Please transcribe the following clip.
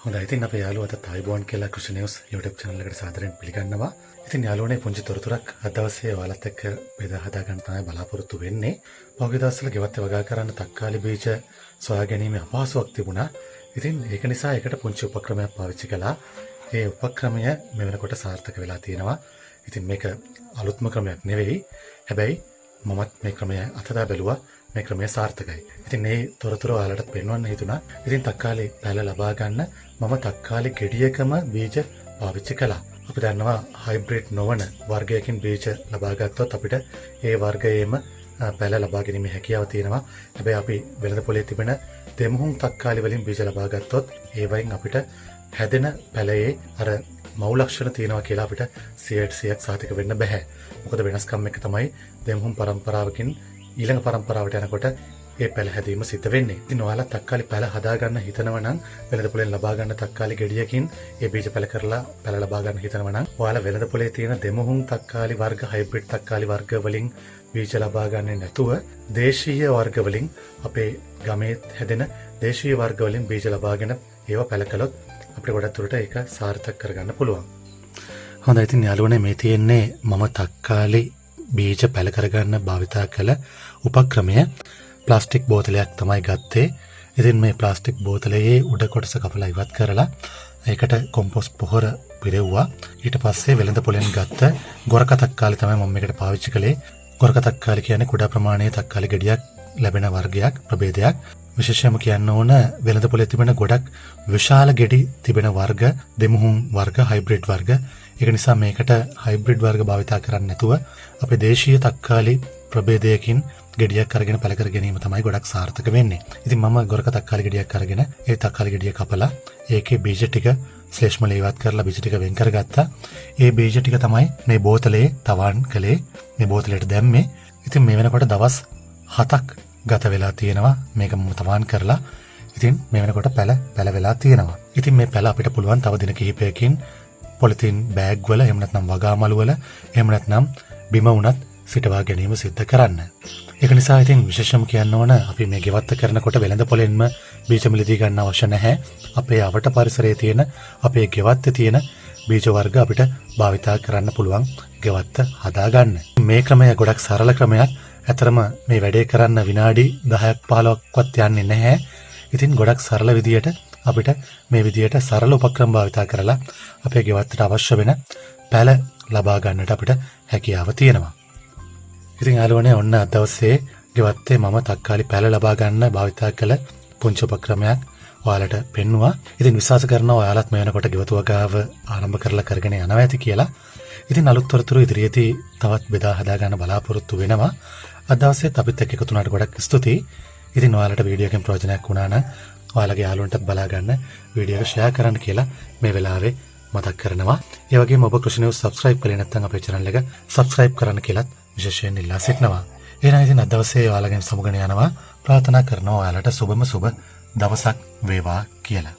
හොඳයි ඉතින් අපේ යාළුවා අද තායිබෝන් කියලා කෘෂි නිවුස් YouTube channel එකට සාදරයෙන් පිළිගන්නවා. ඉතින් යාළුවනේ පුංචි තොරතුරක් අද දවසේ ඔයාලත් එක්ක බෙදා හදා ගන්න තමයි බලාපොරොත්තු වෙන්නේ. පහුගිය දවස්වල ගෙවත්තේ වගා කරන්න තක්කාලි බීජ සොයා ගැනීමේ අපහසුාවක් තිබුණා. ඉතින් ඒක නිසා ඒකට පුංචි උපක්‍රමයක් පාවිච්චි කළා. ඒ උපක්‍රමය මේ වෙනකොට සාර්ථක වෙලා තියෙනවා. ඉතින් මේක අලුත්ම ක්‍රමයක් නෙවෙයි. හැබැයි මමත් මේ ක්‍රමය අතදා බැලුවා. මේ ක්‍රමය සාර්ථකයි. ඉතින් මේ තොරතුරු ඔයාලට පෙන්වන්න හිතුණා. ඉතින් තක්කාලි පැල ලබා ගන්න මම තක්කාලි ගෙඩියකම බීජ පාවිච්චි කළා. අපි දන්නවා හයිබ්‍රිඩ් නොවන වර්ගයකින් බීජ ලබා ගත්තොත් අපිට ඒ වර්ගයේම පැල ලබා ගැනීමේ හැකියාව තියෙනවා. හැබැයි අපි වෙළඳ පොලේ තිබෙන දෙමුහුම් තක්කාලි වලින් බීජ ලබා ගත්තොත් ඒ වයින් අපිට හැදෙන පැලයේ අර මව් ලක්ෂණ තියෙනවා කියලා අපිට 100% සාතික වෙන්න බෑ. මොකද වෙනස්කම් එක තමයි දෙමුහුම් පරම්පරාවකින් ඊළඟ පරම්පරාවට යනකොට ඒ පැල හැදීම සිද්ධ වෙන්නේ. ඉතින් ඔයාලා තක්කාලි පැල හදා ගන්න හිතනවා නම් වෙළඳ පොලෙන් ලබා ගන්න තක්කාලි ගෙඩියකින් ඒ බීජ පැල කරලා පැල ලබා ගන්න හිතනවා නම් ඔයාලා වෙළඳ පොලේ තියෙන දෙමුහුම් තක්කාලි වර්ග හයිබ්‍රිඩ් තක්කාලි වර්ග වලින් බීජ ලබා ගන්නේ නැතුව දේශීය වර්ග වලින් අපේ ගමේ හැදෙන දේශීය වර්ග වලින් බීජ ලබාගෙන ඒවා පැල කළොත් අපිට ගොඩක් දුරට ඒක සාර්ථක කරගන්න පුළුවන්. හොඳයි ඉතින් යාළුවනේ මේ තියෙන්නේ මම තක්කාලි බීජ පැල කරගන්න භාවිතා කළ උපක්‍රමය. ප්ලාස්ටික් බෝතලයක් තමයි ගත්තේ. ඉතින් මේ ප්ලාස්ටික් බෝතලයේ උඩ කොටස කපලා ඉවත් කරලා ඒකට කොම්පෝස්ට් පොහොර පිරෙව්වා. ඊට පස්සේ වෙළඳ පොලෙන් ගත්ත ගොරක තක්කාලි තමයි මම මේකට පාවිච්චි කළේ. ගොරක තක්කාලි කියන්නේ කුඩා ප්‍රමාණයේ තක්කාලි ගෙඩියක් ලැබෙන වර්ගයක් ප්‍රභේදයක්. විශේෂයෙන්ම කියන්න ඕන වෙළඳ පොලේ තිබෙන ගොඩක් විශාල ගෙඩි තිබෙන වර්ග දෙමුහුම් වර්ග හයිබ්‍රිඩ් වර්ග. ඒක නිසා මේකට හයිබ්‍රිඩ් වර්ග භාවිතා කරන්නේ නැතුව අපේ දේශීය තක්කාලි ප්‍රභේදයකින් ගෙඩියක් අරගෙන පැල කර ගැනීම තමයි ගොඩක් සාර්ථක වෙන්නේ. ඉතින් මම ගොරක තක්කාලි ගෙඩියක් අරගෙන ඒ තක්කාලි ගෙඩිය කපලා ඒකේ බීජ ටික ශ්ලේෂ්ම ලේවත් කරලා බීජ ටික වෙන් කරගත්තා. ඒ බීජ ටික තමයි මේ බෝතලේ තවන් කළේ. මේ බෝතලයට දැම්මේ. ඉතින් මේ වෙනකොට දවස් 7ක් ගත වෙලා තියෙනවා මේක මම තවන් කරලා. ඉතින් මේ වෙනකොට පැල වෙලා තියෙනවා. ඉතින් මේ පැල අපිට පුළුවන් තව දින කිහිපයකින් පොලිතින් බෑග් වල එහෙම නැත්නම් වගාමළු වල එහෙම නැත්නම් බිම උනත් සිටවා ගැනීම සිද්ධ කරන්න. ඒක නිසා ඉතින් විශේෂම කියන්න ඕන අපි මේ ගෙවත්ත කරනකොට වෙළඳ පොලෙන්ම බීජ මිලදී ගන්න අවශ්‍ය නැහැ. අපේ අවට පරිසරයේ තියෙන අපේ ගෙවත්තේ තියෙන බීජ වර්ග අපිට භාවිතා කරන්න පුළුවන් ගෙවත්ත හදා ගන්න. මේ ක්‍රමය ගොඩක් සරල ක්‍රමයක්. ඇතරම මේ වැඩේ කරන්න විනාඩි 10ක් 15ක්වත් යන්නේ නැහැ. ඉතින් ගොඩක් සරල විදියට අපිට මේ විදියට සරල උපක්‍රම භාවිතා කරලා අපේ ගෙවත්තට අවශ්‍ය වෙන පැල ලබා ගන්නට අපිට හැකියාව තියෙනවා. ඉතින් යාළුවනේ ඔන්න අද දවසේ ගෙවත්තේ මම තක්කාලි පැල ලබා ගන්න භාවිතා කළ පුංචි උපක්‍රමයක් ඔයාලට පෙන්නුවා. ඉතින් විශ්වාස කරනවා ඔයාලත් මේ වෙනකොට ගෙවතු වගාව ආරම්භ කරලා කරගෙන යනවා ඇති කියලා. ඉතින් අලුත් තොරතුරු ඉදිරියේදී තවත් බෙදා හදා ගන්න බලාපොරොත්තු වෙනවා. අද දවසේත් අපිත් එක්ක එකතු වුණාට ගොඩක් ස්තුතියි. ඉතින් ඔයාලට වීඩියෝ එකෙන් ප්‍රයෝජනයක් වුණා නම් ඔයාලගේ යාළුවන්ටත් බලා ගන්න වීඩියෝ එක ෂෙයා කරන්න කියලා මේ වෙලාවේ මතක් කරනවා. ඒ වගේම ඔබ කෘෂි නිවුස් සබ්ස්ක්‍රයිබ් කරේ නැත්නම් අපේ channel එක සබ්ස්ක්‍රයිබ් කරන්න කියලාත් විශේෂයෙන් ඉල්ලා සිටිනවා. එහෙනම් ඉතින් අද දවසේ ඔයාලගෙන් සමුගන යනවා. ප්‍රාර්ථනා කරනවා ඔයාලට සුබම සුබ දවසක් වේවා කියලා.